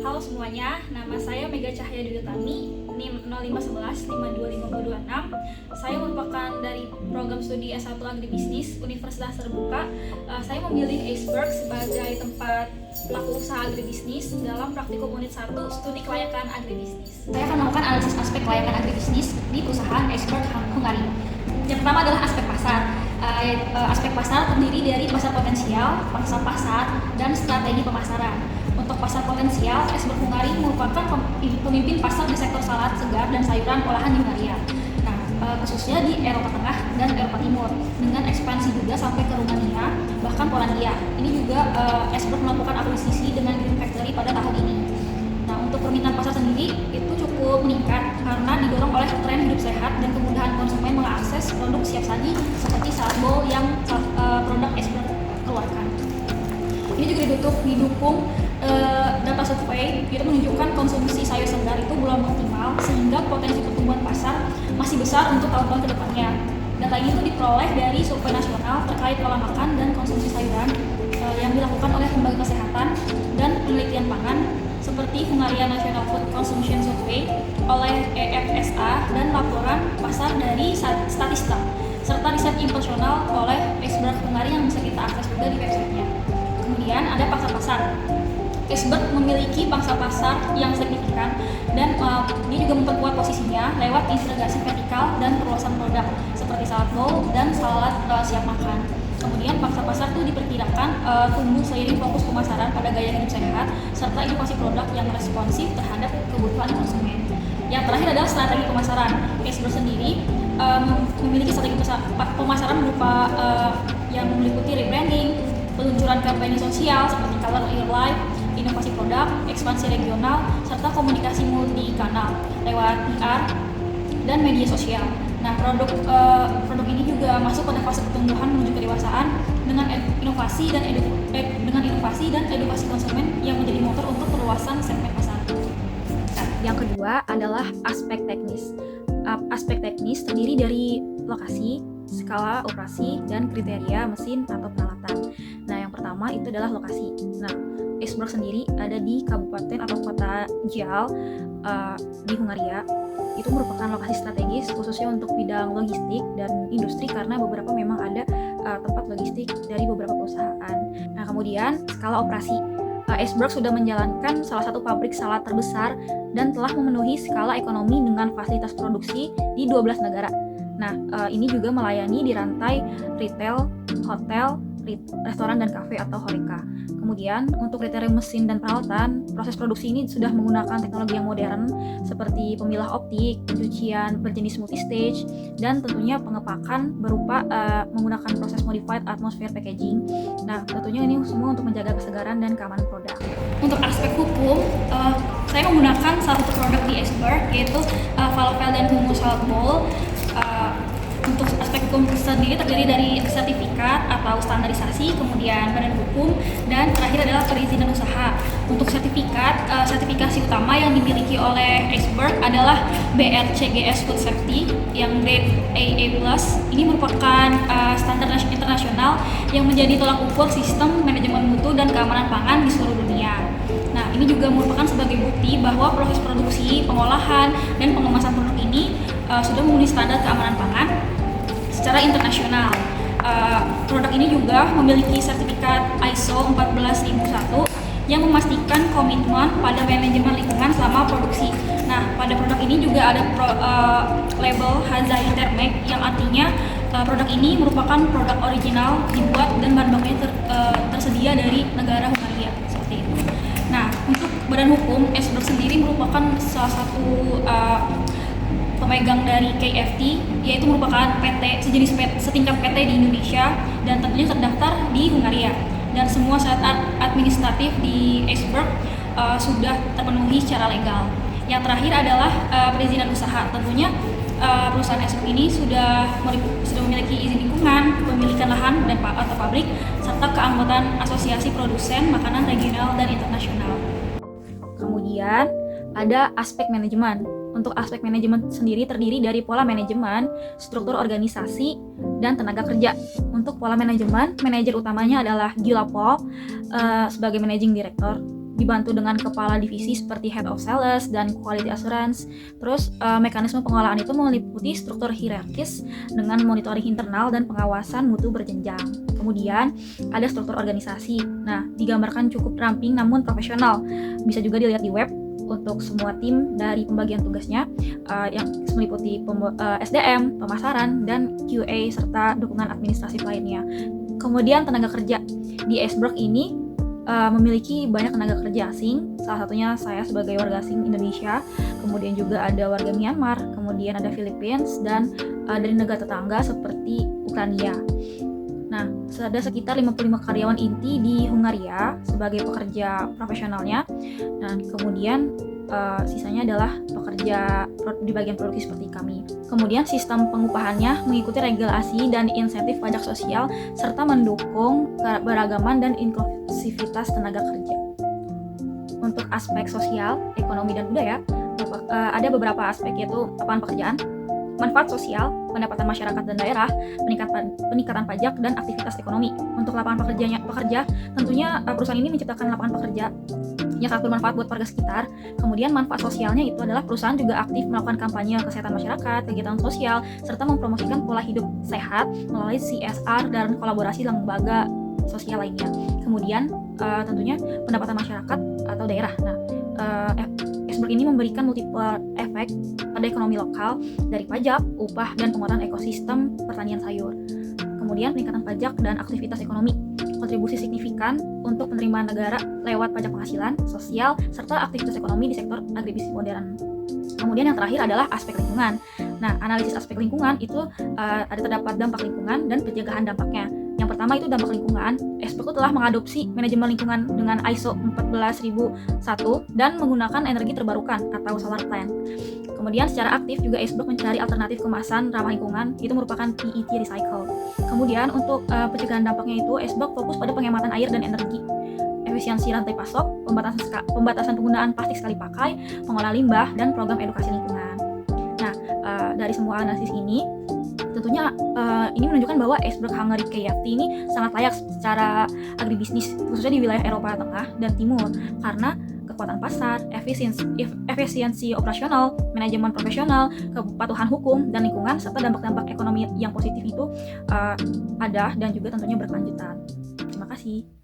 Halo semuanya, nama saya Mega Cahya Dwi Utami, NIM 0511-525026. Saya merupakan dari program studi S1 Agribisnis Universitas Terbuka. Saya memilih Aceberg sebagai tempat pelaku usaha agribisnis dalam praktikum unit 1 studi kelayakan agribisnis. Saya akan melakukan analisis aspek kelayakan agribisnis di perusahaan Aceberg Hungary. Yang pertama adalah aspek pasar. Aspek pasar terdiri dari pasar potensial, pangsa pasar, dan strategi pemasaran. Untuk pasar potensial, Aceberg Hungary merupakan pemimpin pasar di sektor salad segar dan sayuran olahan di Hungaria. Nah, khususnya di Eropa Tengah dan Eropa Timur, dengan ekspansi juga sampai ke Rumania, bahkan Polandia. Ini juga Aceberg melakukan akuisisi dengan Green Factory pada tahun ini. Nah, untuk permintaan pasar sendiri itu cukup meningkat karena didorong oleh tren hidup sehat dan kemudahan konsumen mengakses produk siap saji seperti salad bowl yang produk Aceberg keluarkan. Ini juga didukung data survei itu menunjukkan konsumsi sayur segar itu belum optimal sehingga potensi pertumbuhan pasar masih besar untuk tahun-tahun kedepannya. Data ini diperoleh dari survei nasional terkait pola makan dan konsumsi sayuran yang dilakukan oleh Lembaga Kesehatan dan Penelitian Pangan seperti Hungarian National Food Consumption Survey oleh EFSA dan laporan pasar dari Statista serta riset impersonal oleh Aceberg Hungary yang bisa kita akses juga di websitenya. Kemudian ada pangsa pasar. Aceberg memiliki pangsa pasar yang signifikan dan dia juga memperkuat posisinya lewat integrasi vertikal dan perluasan produk seperti salad bowl dan salad siap makan. Kemudian pangsa pasar itu diperkirakan tumbuh seiring fokus pemasaran pada gaya hidup sehat serta inovasi produk yang responsif terhadap kebutuhan konsumen. Yang terakhir adalah strategi pemasaran. Aceberg sendiri memiliki strategi pemasaran berupa yang meliputi rebranding, peluncuran kampanye sosial seperti Color Your Life, inovasi produk, ekspansi regional, serta komunikasi multi kanal lewat PR dan media sosial. Nah, produk ini juga masuk pada fase pertumbuhan menuju kedewasaan dengan inovasi dan edukasi konsumen yang menjadi motor untuk perluasan segmen pasar. Yang kedua adalah aspek teknis. Aspek teknis terdiri dari lokasi, skala operasi, dan kriteria mesin atau peralatan. Nah, yang pertama itu adalah lokasi. Nah, Aceberg sendiri ada di kabupaten atau kota Gial di Hungaria. Itu merupakan lokasi strategis khususnya untuk bidang logistik dan industri karena beberapa memang ada tempat logistik dari beberapa perusahaan. Nah, kemudian skala operasi. Aceberg sudah menjalankan salah satu pabrik salad terbesar dan telah memenuhi skala ekonomi dengan fasilitas produksi di 12 negara. Nah, ini juga melayani di rantai retail, hotel, restoran dan kafe atau horeca. Kemudian untuk kriteria mesin dan peralatan, proses produksi ini sudah menggunakan teknologi yang modern seperti pemilah optik, pencucian berjenis multistage, dan tentunya pengepakan berupa menggunakan proses modified atmosphere packaging. Nah, tentunya ini semua untuk menjaga kesegaran dan keamanan produk. Untuk aspek hukum, saya menggunakan salah satu produk di Aceberg yaitu falafel dan hummus salad bowl. Untuk aspek hukum sendiri terdiri dari sertifikat atau standarisasi, kemudian badan hukum, dan terakhir adalah perizinan usaha. Untuk sertifikasi utama yang dimiliki oleh Aceberg adalah BRCGS Food Safety yang grade AA+. Ini merupakan standar internasional yang menjadi tolak ukur sistem manajemen mutu dan keamanan pangan di seluruh dunia. Nah, ini juga merupakan sebagai bukti bahwa proses produksi, pengolahan, dan pengemasan produk ini sudah memenuhi standar keamanan pangan secara internasional. Produk ini juga memiliki sertifikat ISO 14001 yang memastikan komitmen pada manajemen lingkungan selama produksi. Nah, pada produk ini juga ada label Hazai Intermec yang artinya produk ini merupakan produk original dibuat dan bahan bakunya tersedia dari negara Hungaria seperti itu. Nah, untuk badan hukum, Aceberg sendiri merupakan salah satu pemegang dari KFT, yaitu merupakan PT sejenis setingkat PT di Indonesia dan tentunya terdaftar di Hungaria. Dan semua syarat administratif di Aceberg sudah terpenuhi secara legal. Yang terakhir adalah perizinan usaha. Tentunya perusahaan Aceberg ini sudah memiliki izin lingkungan, pemilikan lahan dan atau pabrik, serta keanggotaan asosiasi produsen makanan regional dan internasional. Kemudian ada aspek manajemen. Untuk aspek manajemen sendiri terdiri dari pola manajemen, struktur organisasi, dan tenaga kerja. Untuk pola manajemen, manajer utamanya adalah Gyula Paul sebagai managing director. dibantu dengan kepala divisi seperti Head of Sales dan Quality Assurance. Terus mekanisme pengelolaan itu meliputi struktur hierarkis dengan monitoring internal dan pengawasan mutu berjenjang. Kemudian ada struktur organisasi. Nah, digambarkan cukup ramping namun profesional. Bisa juga dilihat di web untuk semua tim dari pembagian tugasnya yang meliputi SDM, pemasaran, dan QA serta dukungan administratif lainnya. Kemudian tenaga kerja. Di Iceberg ini memiliki banyak tenaga kerja asing, salah satunya saya sebagai warga asing Indonesia, kemudian juga ada warga Myanmar, kemudian ada Philippines, dan dari negara tetangga seperti Ukraina. Nah, ada sekitar 55 karyawan inti di Hungaria sebagai pekerja profesionalnya, dan kemudian sisanya adalah pekerja di bagian produksi seperti kami. Kemudian sistem pengupahannya mengikuti regulasi dan insentif pajak sosial serta mendukung keberagaman dan inklusivitas tenaga kerja. Untuk aspek sosial, ekonomi, dan budaya, ada beberapa aspek, yaitu lapangan pekerjaan, manfaat sosial, pendapatan masyarakat dan daerah, peningkatan pajak, dan aktivitas ekonomi. Untuk lapangan pekerja, tentunya perusahaan ini menciptakan lapangan pekerja yang sangat bermanfaat buat warga sekitar. Kemudian manfaat sosialnya itu adalah perusahaan juga aktif melakukan kampanye kesehatan masyarakat, kegiatan sosial, serta mempromosikan pola hidup sehat melalui CSR dan kolaborasi lembaga sosial lainnya. Kemudian tentunya pendapatan masyarakat atau daerah. Nah, Iceberg ini memberikan multiple efek pada ekonomi lokal dari pajak, upah, dan penguatan ekosistem pertanian sayur. Kemudian peningkatan pajak dan aktivitas ekonomi, kontribusi signifikan untuk penerimaan negara lewat pajak penghasilan, sosial, serta aktivitas ekonomi di sektor agribisnis modern. Kemudian yang terakhir adalah aspek lingkungan. Nah, analisis aspek lingkungan itu ada terdapat dampak lingkungan dan pencegahan dampaknya. Yang pertama itu dampak lingkungan. Iceberg telah mengadopsi manajemen lingkungan dengan ISO 14001 dan menggunakan energi terbarukan atau solar plant. Kemudian secara aktif juga Iceberg mencari alternatif kemasan ramah lingkungan, itu merupakan PET recycle. Kemudian untuk pencegahan dampaknya itu Iceberg fokus pada penghematan air dan energi, efisiensi rantai pasok, pembatasan penggunaan plastik sekali pakai, pengolahan limbah, dan program edukasi lingkungan. Nah, dari semua analisis ini tentunya ini menunjukkan bahwa Iceberg Hungary KFT ini sangat layak secara agribisnis, khususnya di wilayah Eropa Tengah dan Timur, karena kekuatan pasar, efisiensi operasional, manajemen profesional, kepatuhan hukum dan lingkungan, serta dampak-dampak ekonomi yang positif itu ada dan juga tentunya berkelanjutan. Terima kasih.